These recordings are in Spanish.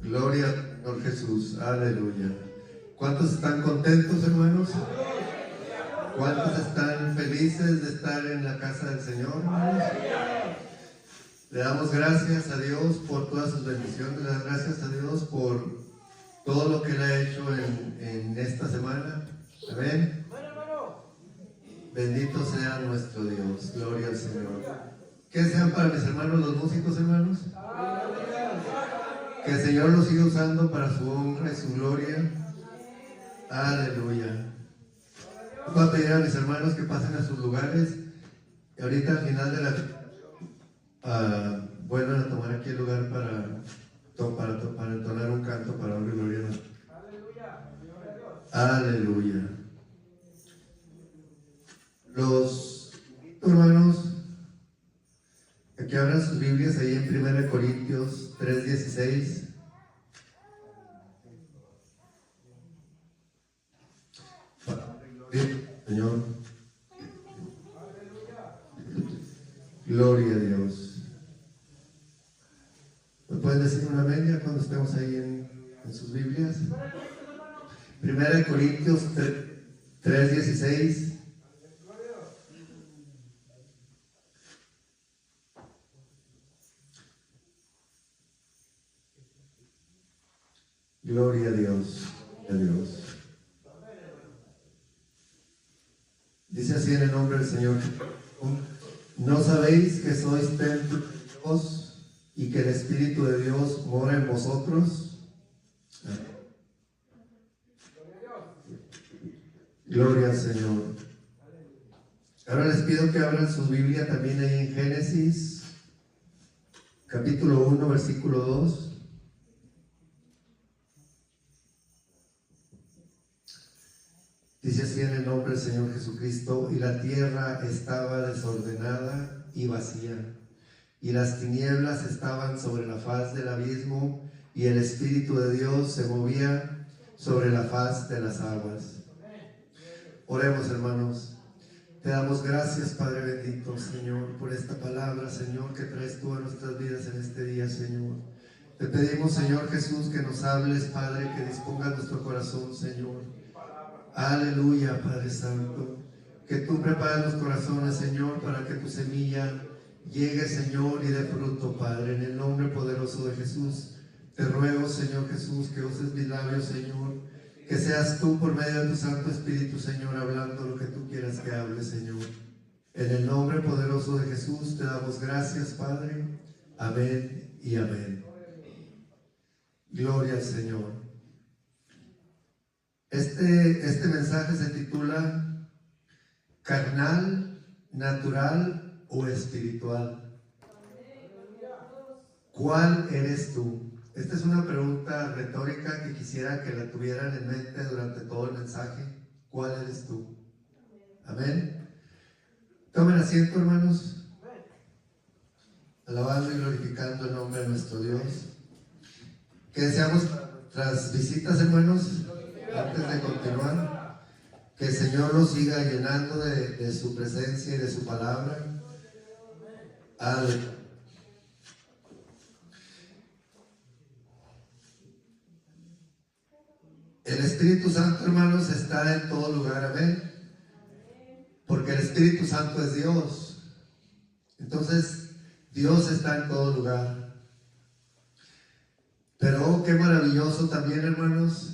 Gloria al Señor Jesús. Aleluya. ¿Cuántos están contentos, hermanos? ¿Cuántos están felices de estar en la casa del Señor, hermanos? Le damos gracias a Dios por todas sus bendiciones. Le damos gracias a Dios por todo lo que Él ha hecho en esta semana. Amén. Bendito sea nuestro Dios. Gloria al Señor. ¿Qué sean para mis hermanos los músicos, hermanos? Que el Señor los siga usando para su honra y su gloria. Aleluya. Voy a pedir a mis hermanos que pasen a sus lugares. Y ahorita al final de la vuelvan a tomar aquí el lugar para entonar un canto para honra y gloria a Dios. Aleluya. Los hermanos que abran sus Biblias ahí en 1 Corintios 3:16. Señor, gloria a Dios. ¿Me pueden decir una media cuando estemos ahí en sus Biblias? 1 Corintios 3:16. Gloria a Dios, a Dios. Dice así en el nombre del Señor: ¿no sabéis que sois templo de Dios y que el Espíritu de Dios mora en vosotros? Gloria al Señor. Ahora les pido que abran su Biblia también ahí en Génesis, capítulo 1, versículo 2. Dice así en el nombre del Señor Jesucristo: y la tierra estaba desordenada y vacía, y las tinieblas estaban sobre la faz del abismo, y el Espíritu de Dios se movía sobre la faz de las aguas. Oremos, hermanos. Te damos gracias, Padre bendito, Señor, por esta palabra, Señor, que traes tú a nuestras vidas en este día, Señor. Te pedimos, Señor Jesús, que nos hables, Padre, que dispongas nuestro corazón, Señor. Aleluya, Padre Santo. Que tú prepares los corazones, Señor, para que tu semilla llegue, Señor, y dé fruto, Padre. En el nombre poderoso de Jesús, te ruego, Señor Jesús, que uses mis labios, Señor. Que seas tú, por medio de tu Santo Espíritu, Señor, hablando lo que tú quieras que hable, Señor. En el nombre poderoso de Jesús te damos gracias, Padre. Amén y amén. Gloria al Señor. Este mensaje se titula ¿carnal, natural o espiritual? ¿Cuál eres tú? Esta es una pregunta retórica que quisiera que la tuvieran en mente durante todo el mensaje. ¿Cuál eres tú? Amén. Tomen asiento, hermanos. Alabando y glorificando el nombre de nuestro Dios. Que deseamos nuestras visitas, hermanos, antes de continuar, que el Señor los siga llenando de su presencia y de su palabra. Aleluya. El Espíritu Santo, hermanos, está en todo lugar, amén. Porque el Espíritu Santo es Dios. Entonces, Dios está en todo lugar. Pero oh, qué maravilloso también, hermanos,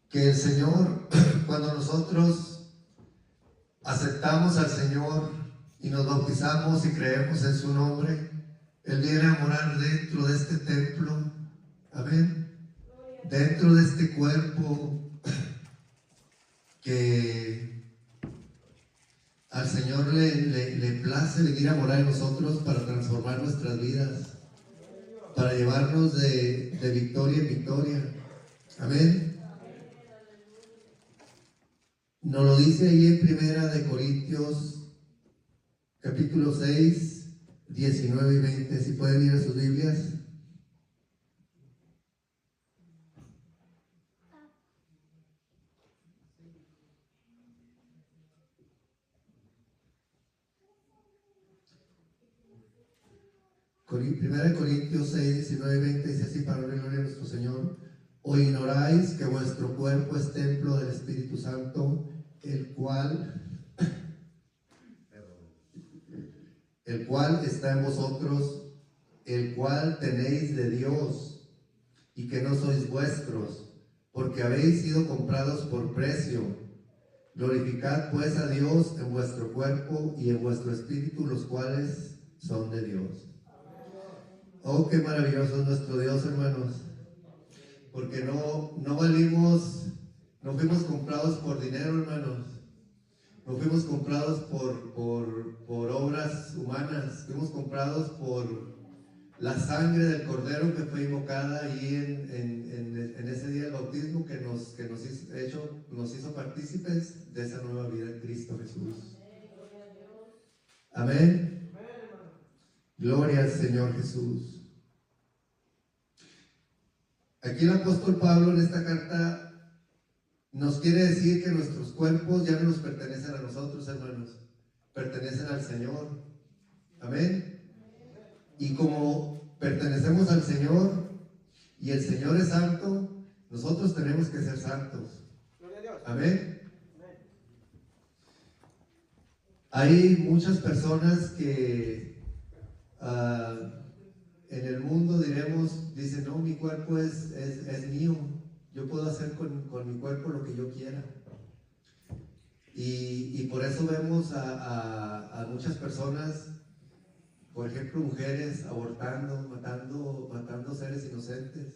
que el Señor, cuando nosotros aceptamos al Señor y nos bautizamos y creemos en su nombre, Él viene a morar dentro de este templo, amén, dentro de este cuerpo que al Señor le place venir a morar en nosotros para transformar nuestras vidas, para llevarnos de victoria en victoria, amén. Nos lo dice ahí en 1 Corintios capítulo 6, 19 y 20. Si pueden ir a sus Biblias. Primera de Corintios 6, 19 y 20 dice así: para la gloria de nuestro ¿O ignoráis que vuestro cuerpo es templo del Espíritu Santo, el cual está en vosotros, el cual tenéis de Dios, y que no sois vuestros, porque habéis sido comprados por precio? Glorificad pues a Dios en vuestro cuerpo y en vuestro espíritu, los cuales son de Dios. Oh, qué maravilloso es nuestro Dios, hermanos, porque no valimos, no fuimos comprados por dinero, hermanos. No fuimos comprados por obras humanas, fuimos comprados por la sangre del Cordero que fue invocada ahí en ese día del bautismo, que nos hizo partícipes de esa nueva vida en Cristo Jesús. Amén. Gloria al Señor Jesús. Aquí el apóstol Pablo en esta carta nos quiere decir que nuestros cuerpos ya no nos pertenecen a nosotros, hermanos, pertenecen al Señor. Amén. Y como pertenecemos al Señor y el Señor es santo, nosotros tenemos que ser santos. Amén. Hay muchas personas que en el mundo dicen, no, mi cuerpo es mío. Yo puedo hacer con mi cuerpo lo que yo quiera. Y por eso vemos a muchas personas, por ejemplo, mujeres abortando, matando seres inocentes.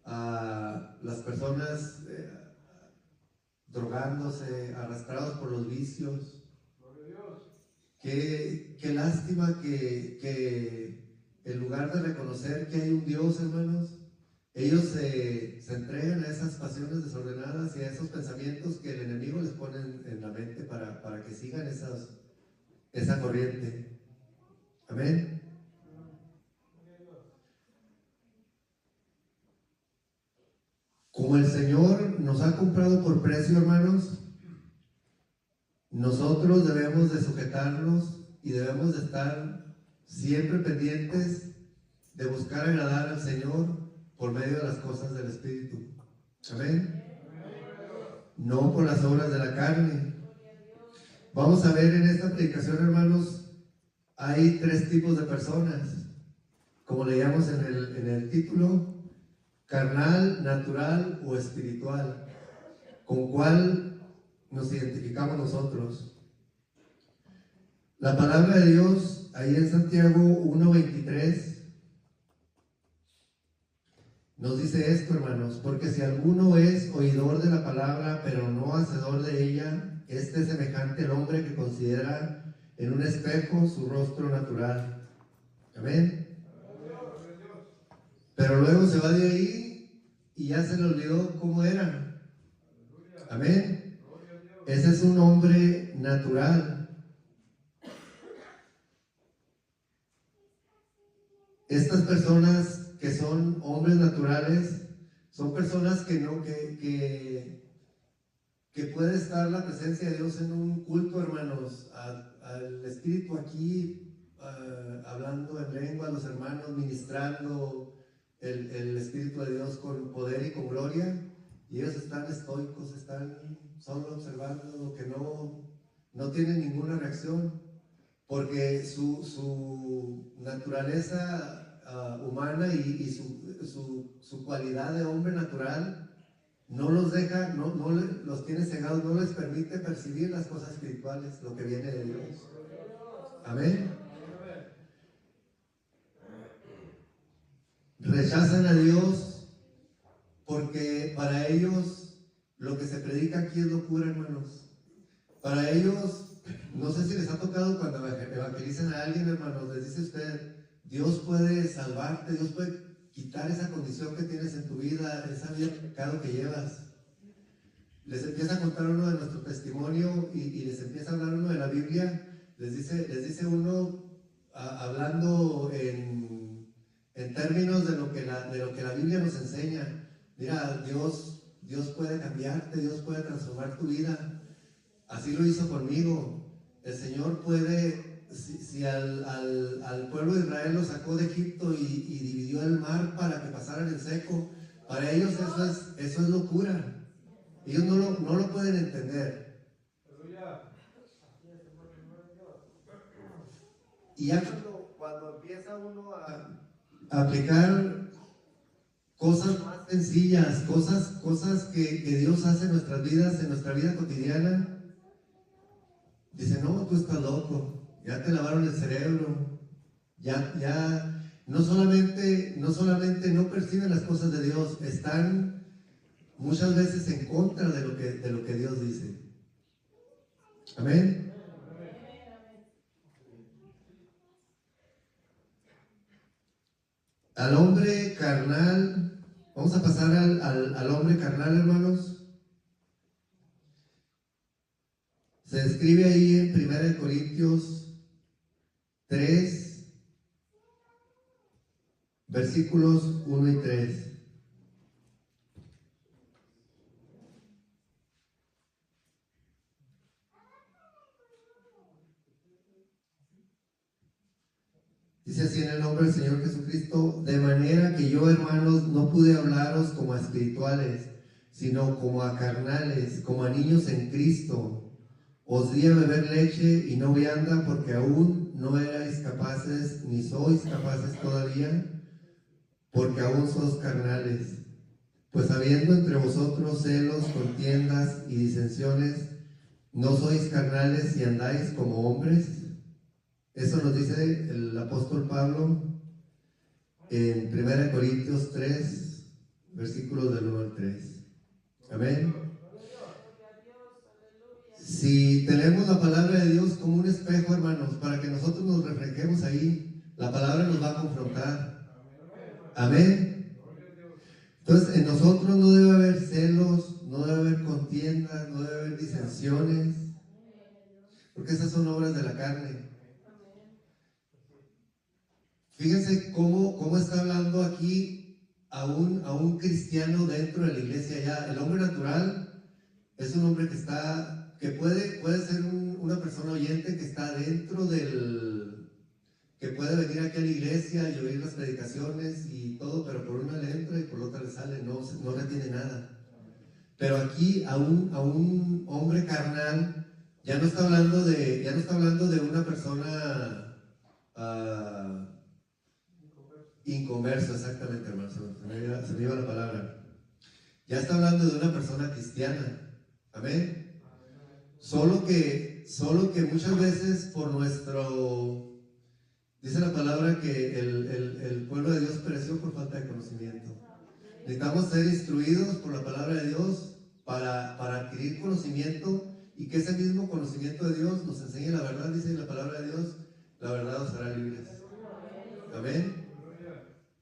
A las personas drogándose, arrastrados por los vicios. Qué lástima que en lugar de reconocer que hay un Dios, hermanos, ellos se entregan a esas pasiones desordenadas y a esos pensamientos que el enemigo les pone en la mente para que sigan esa corriente. Amén. Como el Señor nos ha comprado por precio, hermanos, nosotros debemos de sujetarnos y debemos de estar siempre pendientes de buscar agradar al Señor por medio de las cosas del Espíritu. Amén. No por las obras de la carne. Vamos a ver en esta predicación, hermanos, hay 3 tipos de personas, como leíamos en el título: carnal, natural o espiritual. ¿Con cuál nos identificamos nosotros? La palabra de Dios, ahí en Santiago 1:23, nos dice esto, hermanos: porque si alguno es oidor de la palabra, pero no hacedor de ella, este es semejante al hombre que considera en un espejo su rostro natural. Amén. Pero luego se va de ahí y ya se le olvidó cómo era. Amén. Ese es un hombre natural. Estas personas que son hombres naturales son personas que puede estar la presencia de Dios en un culto, hermanos, al Espíritu aquí hablando en lengua, los hermanos ministrando el Espíritu de Dios con poder y con gloria, y ellos están estoicos, están solo observando, que no tienen ninguna reacción, porque su naturaleza humana y su cualidad de hombre natural no los deja, los tiene cegados, no les permite percibir las cosas espirituales, lo que viene de Dios. Amén. Rechazan a Dios porque para ellos lo que se predica aquí es locura, hermanos. Para ellos, no sé si les ha tocado cuando evangelizan a alguien, hermanos, les dice usted: Dios puede salvarte, Dios puede quitar esa condición que tienes en tu vida, esa vida de pecado que llevas. Les empieza a contar uno de nuestro testimonio y les empieza a hablar uno de la Biblia. Les dice uno, hablando en términos de lo que la Biblia nos enseña: mira, Dios puede cambiarte, Dios puede transformar tu vida. Así lo hizo conmigo. El Señor puede, si al pueblo de Israel lo sacó de Egipto y dividió el mar para que pasaran en seco, Para ellos eso es locura. Ellos no lo pueden entender. Y ya cuando empieza uno a aplicar cosas más sencillas, cosas que Dios hace en nuestras vidas, en nuestra vida cotidiana, dice, no, tú estás loco, ya te lavaron el cerebro, ya no solamente no perciben las cosas de Dios, están muchas veces en contra de lo que Dios dice. Amén. Al hombre carnal, vamos a pasar al hombre carnal, hermanos. Se describe ahí en 1 Corintios 3, versículos 1 y 3. Dice así en el nombre del Señor Jesucristo: de manera que yo, hermanos, no pude hablaros como a espirituales, sino como a carnales, como a niños en Cristo. Os di a beber leche y no vianda, porque aún no erais capaces, ni sois capaces todavía, porque aún sois carnales. Pues habiendo entre vosotros celos, contiendas y disensiones, ¿no sois carnales y andáis como hombres? Eso nos dice el apóstol Pablo en 1 Corintios 3, versículos del 1 al 3. Amén. Si tenemos la palabra de Dios como un espejo, hermanos, para que nosotros nos reflejemos ahí, la palabra nos va a confrontar. Amén. Entonces, en nosotros no debe haber celos, no debe haber contiendas, no debe haber disensiones, porque esas son obras de la carne. Fíjense cómo está hablando aquí a un cristiano dentro de la iglesia ya. El hombre natural es un hombre que puede ser una persona oyente que está dentro que puede venir aquí a la iglesia y oír las predicaciones y todo, pero por una le entra y por otra le sale, no retiene nada. Pero aquí a un hombre carnal ya no está hablando de una persona inconverso, exactamente, hermano, se me iba la palabra. Ya está hablando de una persona cristiana. Amén. Solo que muchas veces dice la palabra que el pueblo de Dios pereció por falta de conocimiento. Necesitamos ser instruidos por la palabra de Dios para adquirir conocimiento, y que ese mismo conocimiento de Dios nos enseñe la verdad. Dice la palabra de Dios, la verdad os hará libres. Amén.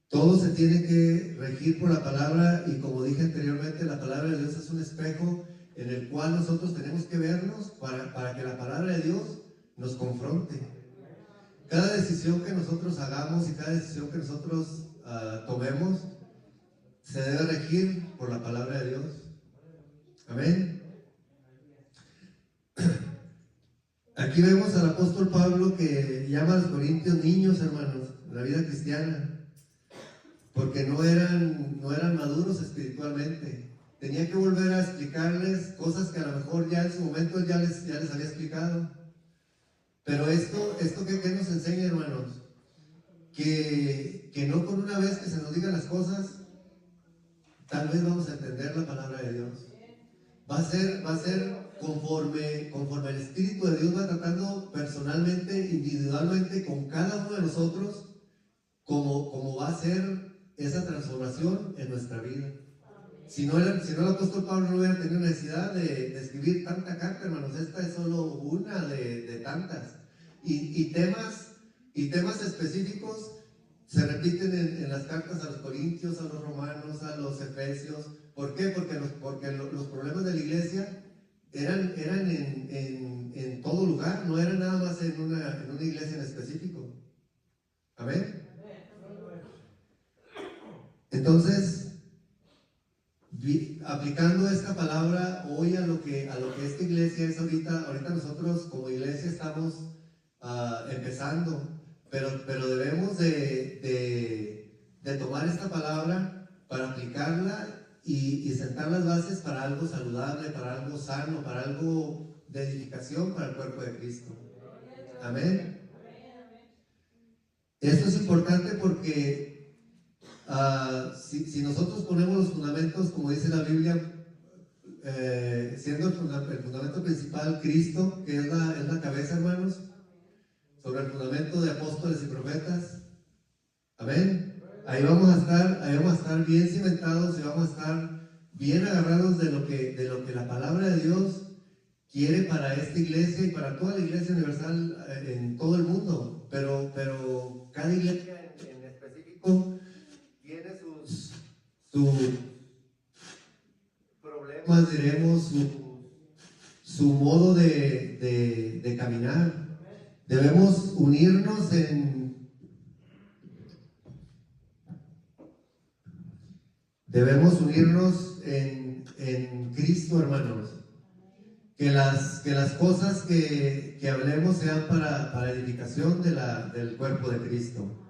Todo se tiene que regir por la palabra, y como dije anteriormente, la palabra de Dios es un espejo en el cual nosotros tenemos que vernos para que la palabra de Dios nos confronte. Cada decisión que nosotros hagamos y cada decisión que nosotros tomemos se debe regir por la palabra de Dios. Amén. Aquí vemos al apóstol Pablo que llama a los corintios niños, hermanos, en la vida cristiana, porque no eran maduros espiritualmente. Tenía que volver a explicarles cosas que a lo mejor ya en su momento ya les había explicado. Pero esto ¿qué nos enseña, hermanos? Que no con una vez que se nos digan las cosas, tal vez vamos a entender la palabra de Dios. Va a ser conforme el Espíritu de Dios va tratando personalmente, individualmente, con cada uno de nosotros, como va a ser esa transformación en nuestra vida. Si no el apóstol Pablo no hubiera tenido necesidad de escribir tanta carta, hermanos. Esta es solo una de tantas. Y temas específicos se repiten en las cartas a los Corintios, a los Romanos, a los Efesios. ¿Por qué? Porque los problemas de la iglesia eran en todo lugar, no eran nada más en una iglesia en específico. Amén. Entonces, aplicando esta palabra hoy a lo que esta iglesia es ahorita nosotros como iglesia estamos empezando, pero debemos de tomar esta palabra para aplicarla y sentar las bases para algo saludable, para algo sano, para algo de edificación para el cuerpo de Cristo. Amén. Esto es importante porque si nosotros ponemos los fundamentos, como dice la Biblia, siendo el fundamento principal Cristo, que es la cabeza, hermanos, sobre el fundamento de apóstoles y profetas. Amén. Ahí vamos a estar bien cimentados y vamos a estar bien agarrados de lo que la palabra de Dios quiere para esta iglesia y para toda la iglesia universal en todo el mundo. Pero cada iglesia en específico tiene sus problemas, diremos, su modo de caminar. Debemos unirnos en Cristo, hermanos. Que las cosas que hablemos sean para edificación del cuerpo de Cristo.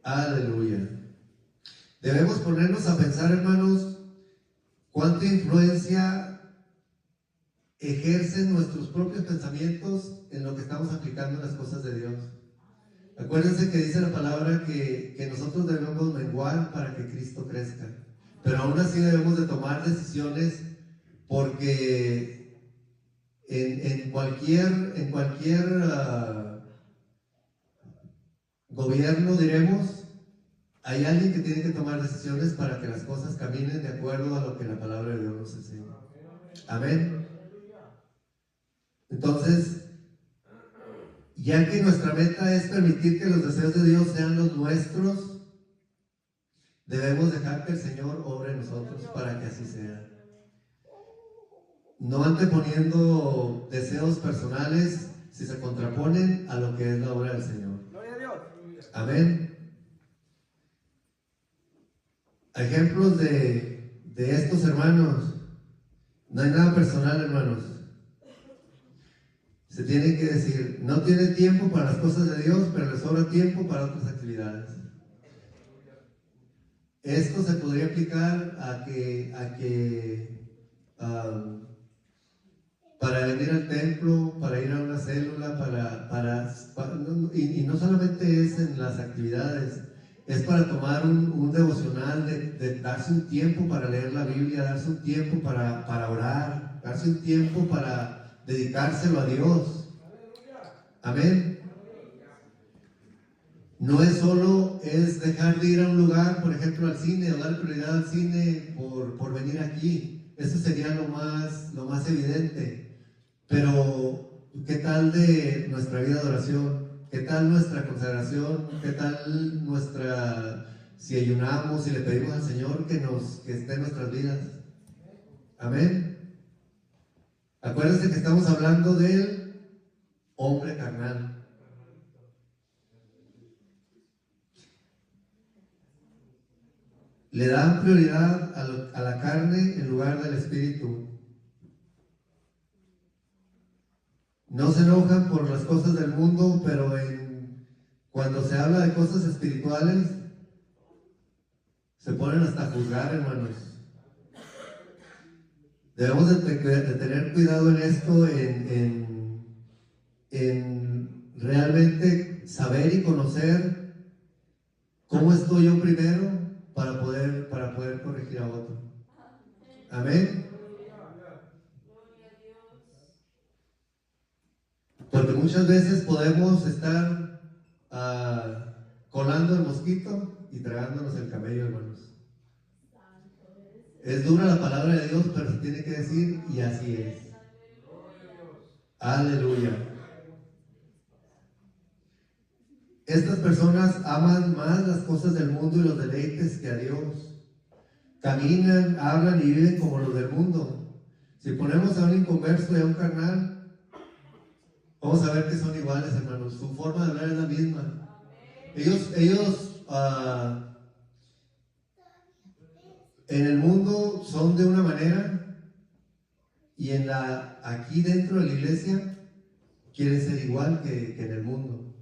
Aleluya. Debemos ponernos a pensar, hermanos, cuánta influencia ejercen nuestros propios pensamientos en lo que estamos aplicando en las cosas de Dios. Acuérdense que dice la palabra que nosotros debemos menguar para que Cristo crezca, pero aún así debemos de tomar decisiones, porque en cualquier gobierno, diremos, hay alguien que tiene que tomar decisiones para que las cosas caminen de acuerdo a lo que la palabra de Dios nos enseña. Amén. Entonces, ya que nuestra meta es permitir que los deseos de Dios sean los nuestros, debemos dejar que el Señor obre en nosotros para que así sea. No anteponiendo deseos personales si se contraponen a lo que es la obra del Señor. Amén. Ejemplos de estos hermanos. No hay nada personal, hermanos. Se tiene que decir, no tiene tiempo para las cosas de Dios, pero le sobra tiempo para otras actividades. Esto se podría aplicar a que para venir al templo, para ir a una célula, y no solamente es en las actividades, es para tomar un devocional, de darse un tiempo para leer la Biblia, darse un tiempo para orar, darse un tiempo para dedicárselo a Dios. Amén. No es solo dejar de ir a un lugar, por ejemplo al cine, o dar prioridad al cine por venir aquí. Eso sería lo más evidente. Pero ¿qué tal de nuestra vida de oración? ¿Qué tal nuestra consagración? ¿Qué tal si ayunamos y le pedimos al Señor que esté en nuestras vidas? Amén. Acuérdense que estamos hablando del hombre carnal. Le dan prioridad a la carne en lugar del espíritu. No se enojan por las cosas del mundo, pero cuando se habla de cosas espirituales, se ponen hasta a juzgar, hermanos. Debemos de tener cuidado en esto, en realmente saber y conocer cómo estoy yo primero para poder corregir a otro. Amén. Porque muchas veces podemos estar colando el mosquito y tragándonos el camello, hermanos. Es dura la palabra de Dios, pero se tiene que decir, y así es. Aleluya. Estas personas aman más las cosas del mundo y los deleites que a Dios. Caminan, hablan y viven como los del mundo. Si ponemos a un inconverso y a un carnal, vamos a ver que son iguales, hermanos. Su forma de hablar es la misma. Ellos en el mundo son de una manera, y aquí dentro de la iglesia quieren ser igual que en el mundo.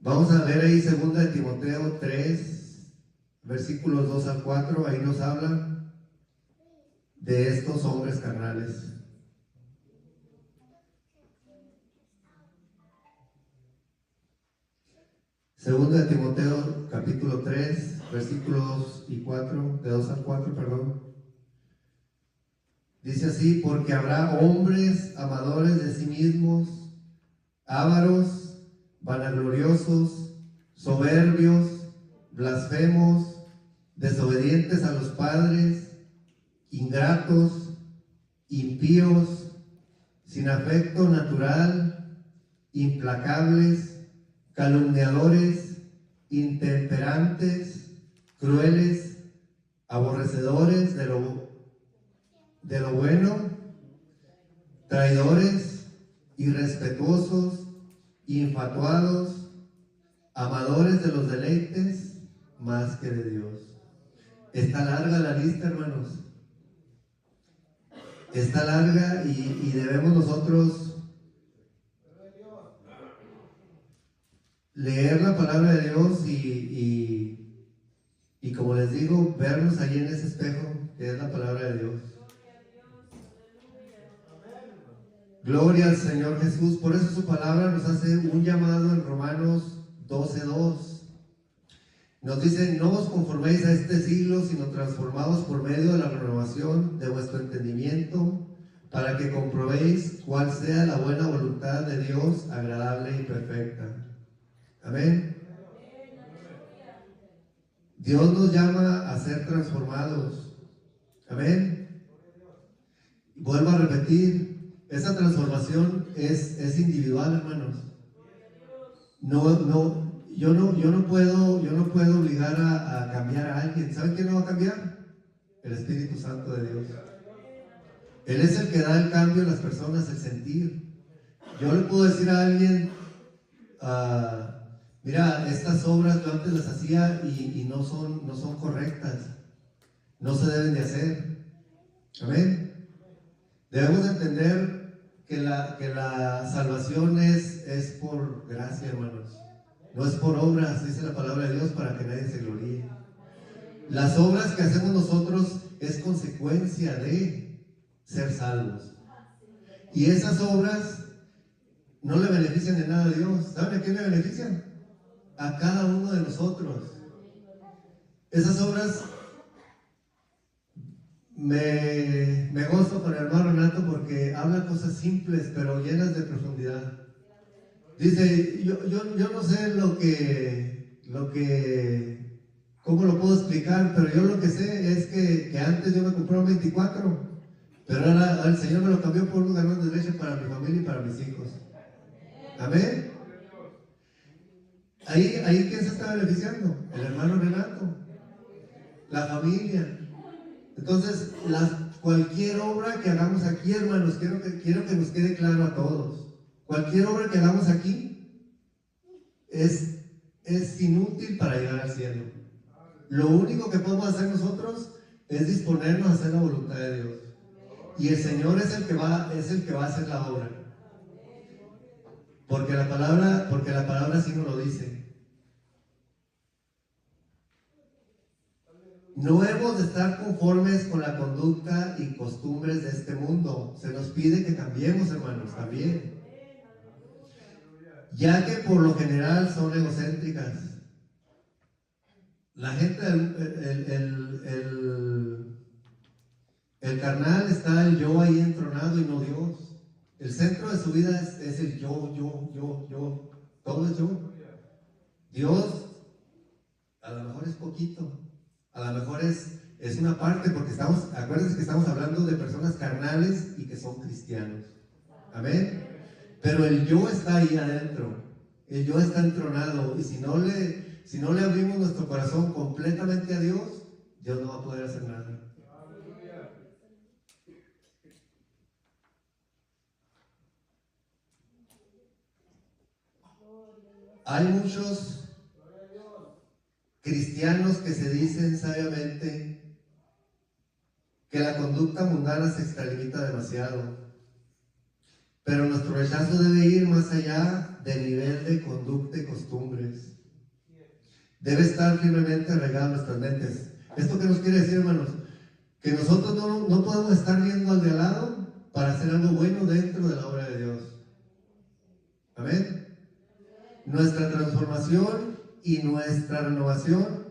Vamos a ver ahí 2 Timoteo 3, versículos 2 al 4, ahí nos habla de estos hombres carnales. 2 Timoteo capítulo 3, versículos 4, de 2 al 4, perdón. Dice así: porque habrá hombres amadores de sí mismos, ávaros, vanagloriosos, soberbios, blasfemos, desobedientes a los padres, ingratos, impíos, sin afecto natural, implacables, calumniadores, intemperantes, crueles, aborrecedores de lo bueno, traidores, irrespetuosos, infatuados, amadores de los deleites más que de Dios. Está larga la lista, hermanos. Está larga y debemos nosotros leer la palabra de Dios y como les digo, vernos ahí en ese espejo que es la palabra de Dios. Gloria al Señor Jesús. Por eso su palabra nos hace un llamado en Romanos 12:2. Nos dice: no os conforméis a este siglo, sino transformados por medio de la renovación de vuestro entendimiento, para que comprobéis cuál sea la buena voluntad de Dios, agradable y perfecta. Amén. Dios nos llama a ser transformados. Amén. Vuelvo a repetir, esa transformación es individual, hermanos. Yo no puedo obligar a cambiar a alguien. ¿Saben quién lo va a cambiar? El Espíritu Santo de Dios. Él es el que da el cambio en las personas, el sentir. Yo le puedo decir a alguien, mira, estas obras yo antes las hacía y no son correctas, no se deben de hacer. Amén. Debemos entender que la salvación es por gracia, hermanos. No es por obras, dice la palabra de Dios, para que nadie se gloríe. Las obras que hacemos nosotros es consecuencia de ser salvos. Y esas obras no le benefician de nada a Dios. ¿Saben a quién le benefician? A cada uno de nosotros. Esas obras me gozo con el hermano Renato porque habla cosas simples pero llenas de profundidad. Dice, yo no sé cómo lo puedo explicar, pero yo lo que sé es que antes yo me compraba un 24, pero ahora el Señor me lo cambió por un galón de leche para mi familia y para mis hijos. Amén. Ahí ¿quién se está beneficiando? El hermano Renato, la familia. Entonces, cualquier obra que hagamos aquí, hermanos, quiero que nos quede claro a todos. Cualquier obra que hagamos aquí es inútil para llegar al cielo. Lo único que podemos hacer nosotros es disponernos a hacer la voluntad de Dios. Y el Señor es el que va a hacer la obra. Porque la palabra sí nos lo dice. No hemos de estar conformes con la conducta y costumbres de este mundo. Se nos pide que cambiemos, hermanos, también. Ya que por lo general son egocéntricas. La gente, el carnal está el yo ahí entronado y no Dios. El centro de su vida es el yo. Todo es yo. Dios a lo mejor es poquito. A lo mejor es una parte, porque acuérdense que estamos hablando de personas carnales y que son cristianos. Amén. Pero el yo está ahí adentro. El yo está entronado. Y si no le abrimos nuestro corazón completamente a Dios, Dios no va a poder hacer nada. Hay muchos cristianos que se dicen sabiamente que la conducta mundana se extralimita demasiado. Pero nuestro rechazo debe ir más allá del nivel de conducta y costumbres. Debe estar firmemente arraigado en nuestras mentes. ¿Esto qué nos quiere decir, hermanos? Que nosotros no podemos estar viendo al de al lado para hacer algo bueno dentro de la obra de Dios. Amén. Nuestra transformación y nuestra renovación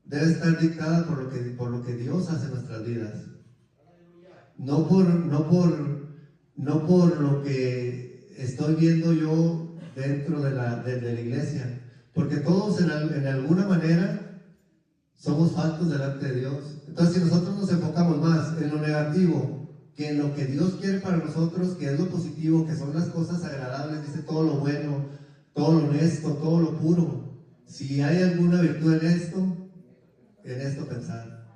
debe estar dictada por lo que Dios hace en nuestras vidas. No por lo que estoy viendo yo dentro de la iglesia. Porque todos en alguna manera somos faltos delante de Dios. Entonces, si nosotros nos enfocamos más en lo negativo que en lo que Dios quiere para nosotros, que es lo positivo, que son las cosas agradables, dice todo lo bueno, todo lo honesto, todo lo puro. Si hay alguna virtud en esto pensar.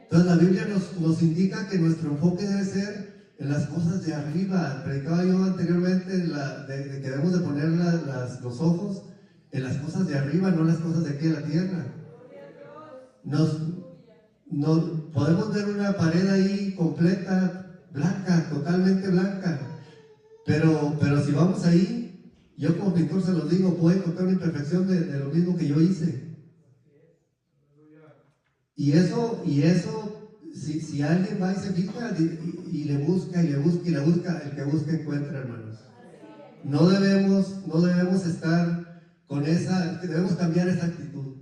Entonces la Biblia nos indica que nuestro enfoque debe ser en las cosas de arriba. Predicaba yo anteriormente de que debemos de poner los ojos en las cosas de arriba, no en las cosas de aquí de la tierra. Podemos ver una pared ahí completa, blanca, totalmente blanca, pero si vamos ahí, yo como pintor se los digo, puedo encontrar una imperfección de lo mismo que yo hice. Y eso, si alguien va y se fija y le busca, el que busca encuentra, hermanos. No debemos estar con debemos cambiar esa actitud.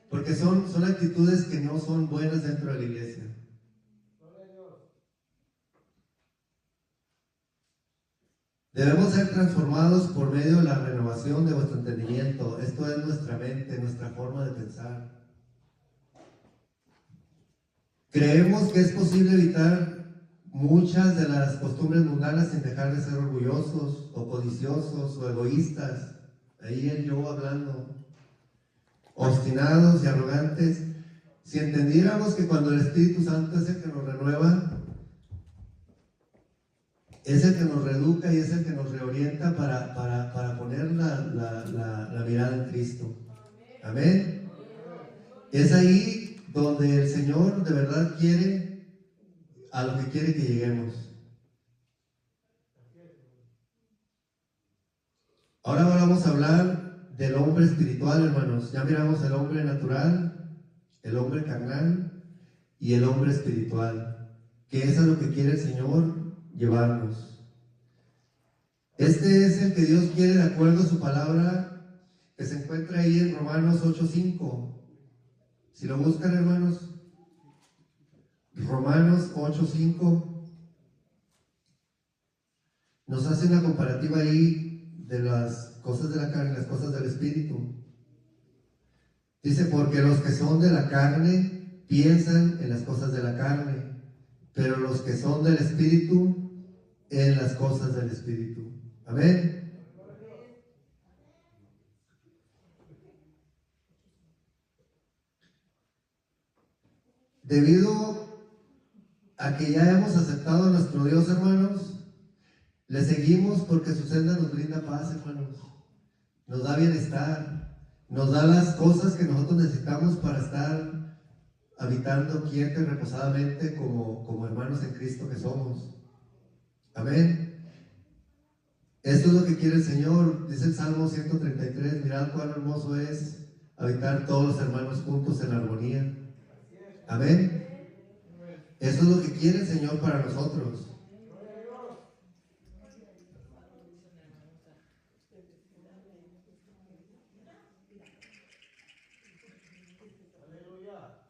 Porque son actitudes que no son buenas dentro de la iglesia. Debemos ser transformados por medio de la renovación de vuestro entendimiento. Esto es nuestra mente, nuestra forma de pensar. Creemos que es posible evitar muchas de las costumbres mundanas sin dejar de ser orgullosos o codiciosos o egoístas. Ahí el yo hablando. Obstinados y arrogantes. Si entendiéramos que cuando el Espíritu Santo es el que nos renueva, es el que nos reeduca y es el que nos reorienta para poner la mirada en Cristo. Amén. Es ahí donde el Señor de verdad quiere a lo que quiere que lleguemos. Ahora vamos a hablar del hombre espiritual, hermanos. Ya miramos el hombre natural, el hombre carnal y el hombre espiritual, que es a lo que quiere el Señor llevarnos. Este es el que Dios quiere de acuerdo a su palabra, que se encuentra ahí en Romanos 8:5. Si lo buscan, hermanos, Romanos 8:5 nos hace una comparativa ahí de las cosas de la carne y las cosas del espíritu. Dice, porque los que son de la carne piensan en las cosas de la carne, pero los que son del espíritu en las cosas del espíritu. Amén. Debido a que ya hemos aceptado a nuestro Dios, hermanos, le seguimos porque su senda nos brinda paz, hermanos. Nos da bienestar, nos da las cosas que nosotros necesitamos para estar habitando quieta y reposadamente como hermanos en Cristo que somos. Amén. Esto es lo que quiere el Señor. Dice el Salmo 133, mirad cuán hermoso es habitar todos los hermanos juntos en armonía. Amén. Eso es lo que quiere el Señor para nosotros.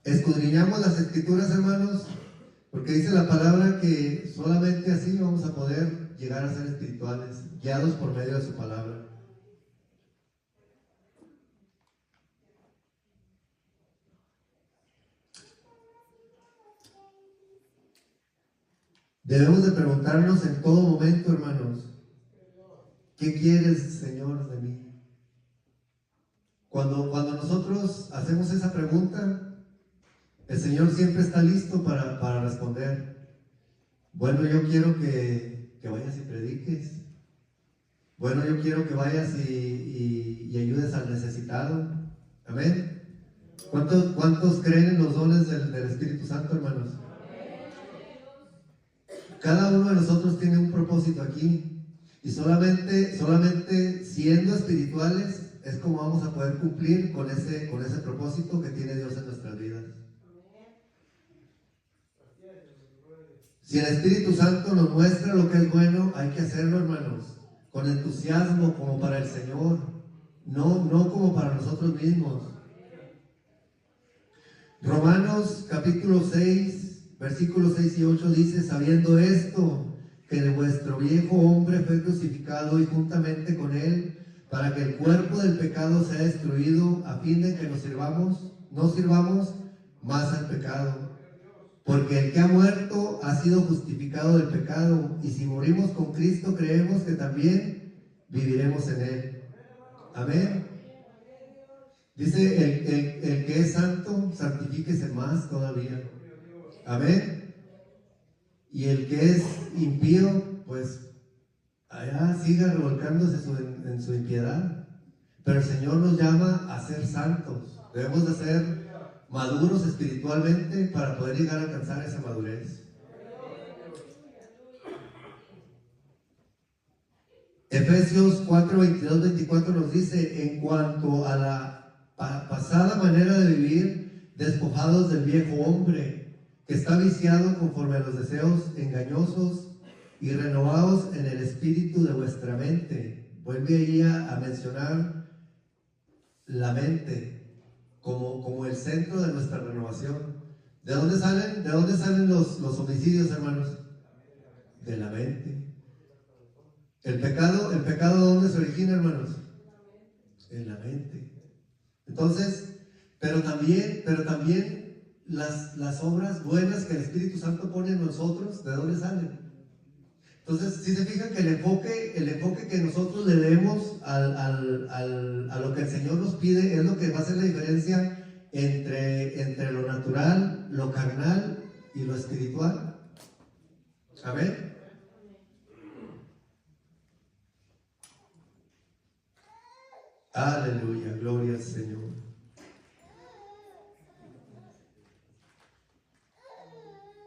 Escudriñamos las Escrituras, hermanos, porque dice la palabra que solamente así vamos a poder llegar a ser espirituales, guiados por medio de su palabra. Debemos de preguntarnos en todo momento, hermanos, ¿qué quieres, Señor, de mí? Cuando nosotros hacemos esa pregunta, el Señor siempre está listo para responder. Bueno, yo quiero que vayas y prediques. Bueno, yo quiero que vayas y ayudes al necesitado. Amén. ¿Cuántos creen en los dones del Espíritu Santo, hermanos? Cada uno de nosotros tiene un propósito aquí. Y solamente siendo espirituales es como vamos a poder cumplir con ese propósito que tiene Dios en nuestras vidas. Si el Espíritu Santo nos muestra lo que es bueno, hay que hacerlo, hermanos, con entusiasmo, como para el Señor, no como para nosotros mismos. Romanos capítulo 6, versículos 6 y 8 dice: sabiendo esto, que de vuestro viejo hombre fue crucificado y juntamente con él, para que el cuerpo del pecado sea destruido, a fin de que no sirvamos más al pecado. Porque el que ha muerto ha sido justificado del pecado, y si morimos con Cristo, creemos que también viviremos en él. Amén. Dice, el que es santo, santifíquese más todavía. Amén. Y el que es impío, pues allá siga revolcándose en su impiedad. Pero el Señor nos llama a ser santos. Debemos de ser maduros espiritualmente para poder llegar a alcanzar esa madurez. Efesios 4, 22, 24 nos dice: en cuanto a la pasada manera de vivir, despojados del viejo hombre, que está viciado conforme a los deseos engañosos, y renovados en el espíritu de vuestra mente. Vuelve allí a mencionar la mente como el centro de nuestra renovación. ¿De dónde salen los homicidios, hermanos? De la mente. El pecado, ¿dónde se origina, hermanos? En la mente. Entonces, pero también las obras buenas que el Espíritu Santo pone en nosotros, ¿de dónde salen? Entonces, si se fijan que el enfoque que nosotros le demos a lo que el Señor nos pide es lo que va a hacer la diferencia entre lo natural, lo carnal y lo espiritual. Amén. Aleluya, gloria al Señor.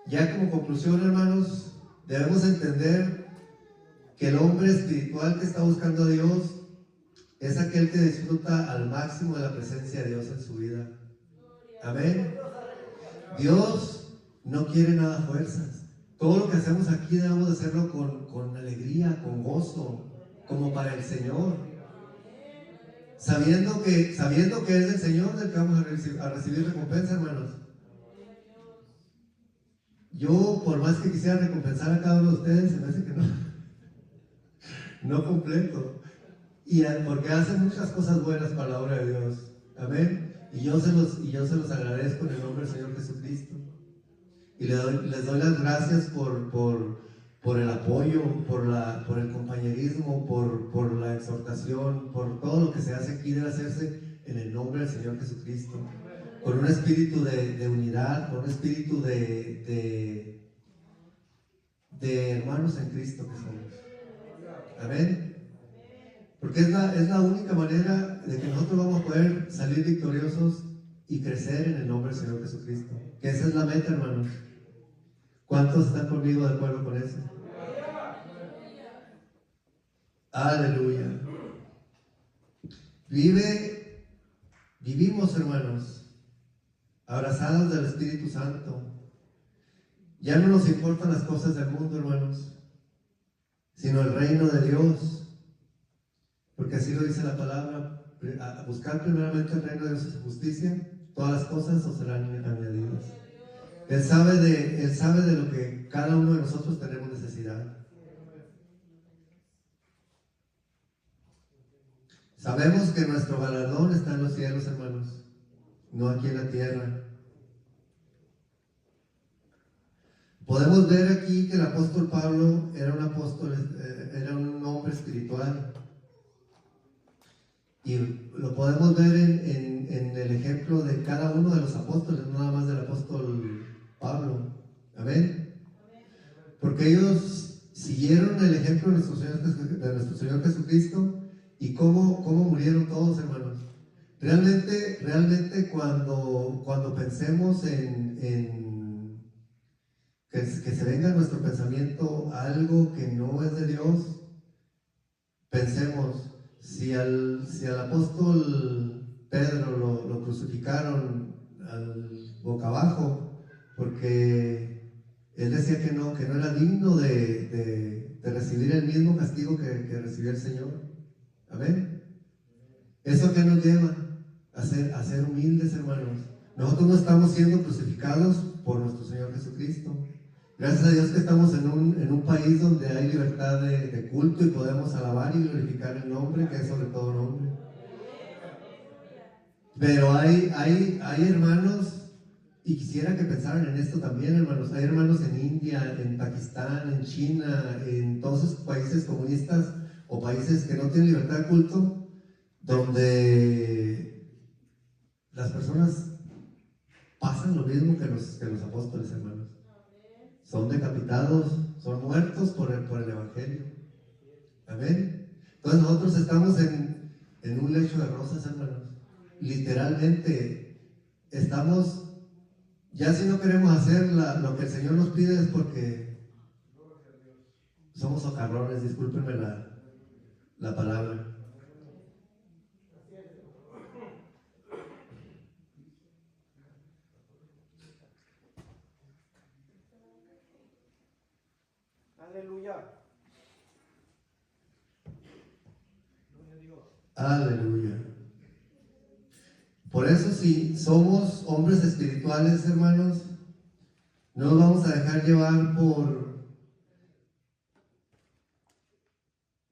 Ya como conclusión, hermanos, debemos entender que el hombre espiritual que está buscando a Dios es aquel que disfruta al máximo de la presencia de Dios en su vida. Amén. Dios no quiere nada a fuerzas. Todo lo que hacemos aquí debemos hacerlo con alegría, con gozo, como para el Señor. Sabiendo que es del Señor del que vamos a recibir recompensa, hermanos. Yo, por más que quisiera recompensar a cada uno de ustedes, se me hace que no completo. Y porque hacen muchas cosas buenas para la obra de Dios. Amén. Y yo se los agradezco en el nombre del Señor Jesucristo. Y les doy las gracias por el apoyo, por el compañerismo, por la exhortación, por todo lo que se hace aquí, debe hacerse en el nombre del Señor Jesucristo. Con un espíritu de unidad, con un espíritu de hermanos en Cristo que somos. Amén. Porque es la única manera de que nosotros vamos a poder salir victoriosos y crecer en el nombre del Señor Jesucristo. Que esa es la meta, hermanos. ¿Cuántos están conmigo de acuerdo con eso? Aleluya. Vivimos, hermanos, abrazados del Espíritu Santo. Ya no nos importan las cosas del mundo, hermanos, sino el reino de Dios. Porque así lo dice la palabra: a buscar primeramente el reino de Dios y su justicia, todas las cosas os serán añadidas. Él sabe de lo que cada uno de nosotros tenemos necesidad. Sabemos que nuestro galardón está en los cielos, hermanos, no aquí en la tierra. Podemos ver aquí que el apóstol Pablo era un hombre espiritual. Y lo podemos ver en el ejemplo de cada uno de los apóstoles, no nada más del apóstol Pablo. Amén. Porque ellos siguieron el ejemplo de nuestro Señor Jesucristo. ¿Y cómo murieron todos, hermanos? Realmente cuando pensemos en que se venga a nuestro pensamiento algo que no es de Dios, pensemos, si al apóstol Pedro lo crucificaron boca abajo, porque él decía que no era digno de recibir el mismo castigo que recibió el Señor. Amén. ¿Eso qué nos lleva? A ser humildes, hermanos. Nosotros no estamos siendo crucificados por nuestro Señor Jesucristo. Gracias a Dios que estamos en un país donde hay libertad de culto y podemos alabar y glorificar el nombre que es sobre todo nombre. Pero hay hermanos, y quisiera que pensaran en esto también, hermanos. Hay hermanos en India, en Pakistán, en China, en todos esos países comunistas o países que no tienen libertad de culto, donde las personas pasan lo mismo que los apóstoles, hermanos. Son decapitados, son muertos por el Evangelio. Amén. Entonces nosotros estamos en un lecho de rosas, hermanos. Literalmente estamos, ya si no queremos hacer lo que el Señor nos pide es porque somos socarrones, discúlpenme la palabra. Aleluya. Aleluya. Por eso, si somos hombres espirituales, hermanos, no nos vamos a dejar llevar por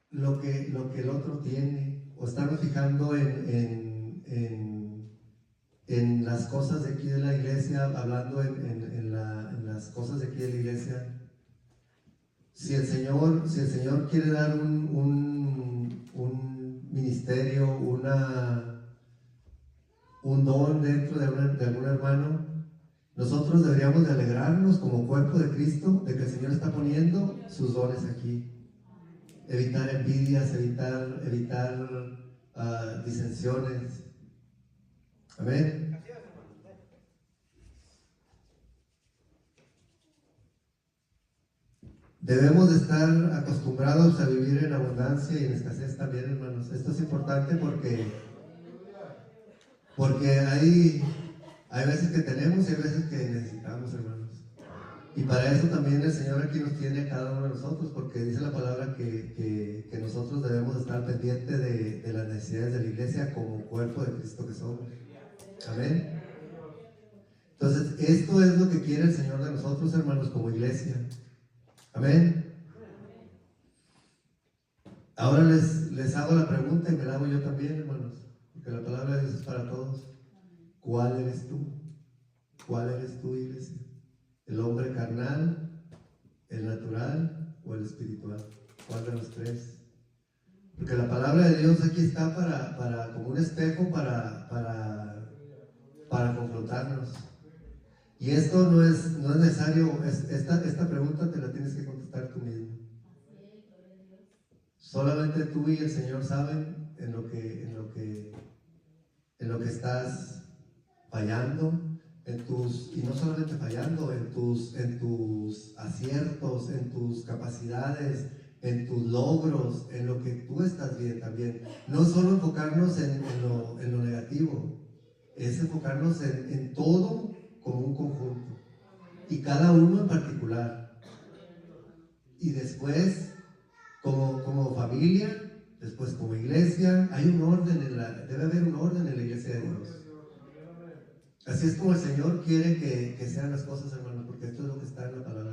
lo que el otro tiene, o estarnos fijando en las cosas de aquí de la iglesia, hablando en las cosas de aquí de la iglesia. Si el Señor quiere dar un ministerio, un don dentro de algún hermano, nosotros deberíamos de alegrarnos como cuerpo de Cristo de que el Señor está poniendo sus dones aquí. Evitar envidias, evitar disensiones. Amén. Debemos de estar acostumbrados a vivir en abundancia y en escasez también, hermanos. Esto es importante porque hay veces que tenemos y hay veces que necesitamos, hermanos. Y para eso también el Señor aquí nos tiene a cada uno de nosotros, porque dice la palabra que nosotros debemos estar pendientes de las necesidades de la iglesia como cuerpo de Cristo que somos. Amén. Entonces, esto es lo que quiere el Señor de nosotros, hermanos, como iglesia. Amén. Ahora les hago la pregunta y me la hago yo también, hermanos, porque la palabra de Dios es para todos. ¿Cuál eres tú? ¿Cuál eres tú, iglesia? ¿El hombre carnal, el natural o el espiritual? ¿Cuál de los tres? Porque la palabra de Dios aquí está para como un espejo para confrontarnos. Y esto no es necesario, esta pregunta te la tienes que contestar tú mismo. Solamente tú y el Señor saben en lo que estás fallando, y no solamente fallando, en tus aciertos, en tus capacidades, en tus logros, en lo que tú estás bien también. No solo enfocarnos en lo negativo, es enfocarnos en todo como un conjunto y cada uno en particular. Y después, como familia, después como iglesia, hay un orden debe haber un orden en la iglesia de Dios. Así es como el Señor quiere que sean las cosas, hermanos, porque esto es lo que está en la palabra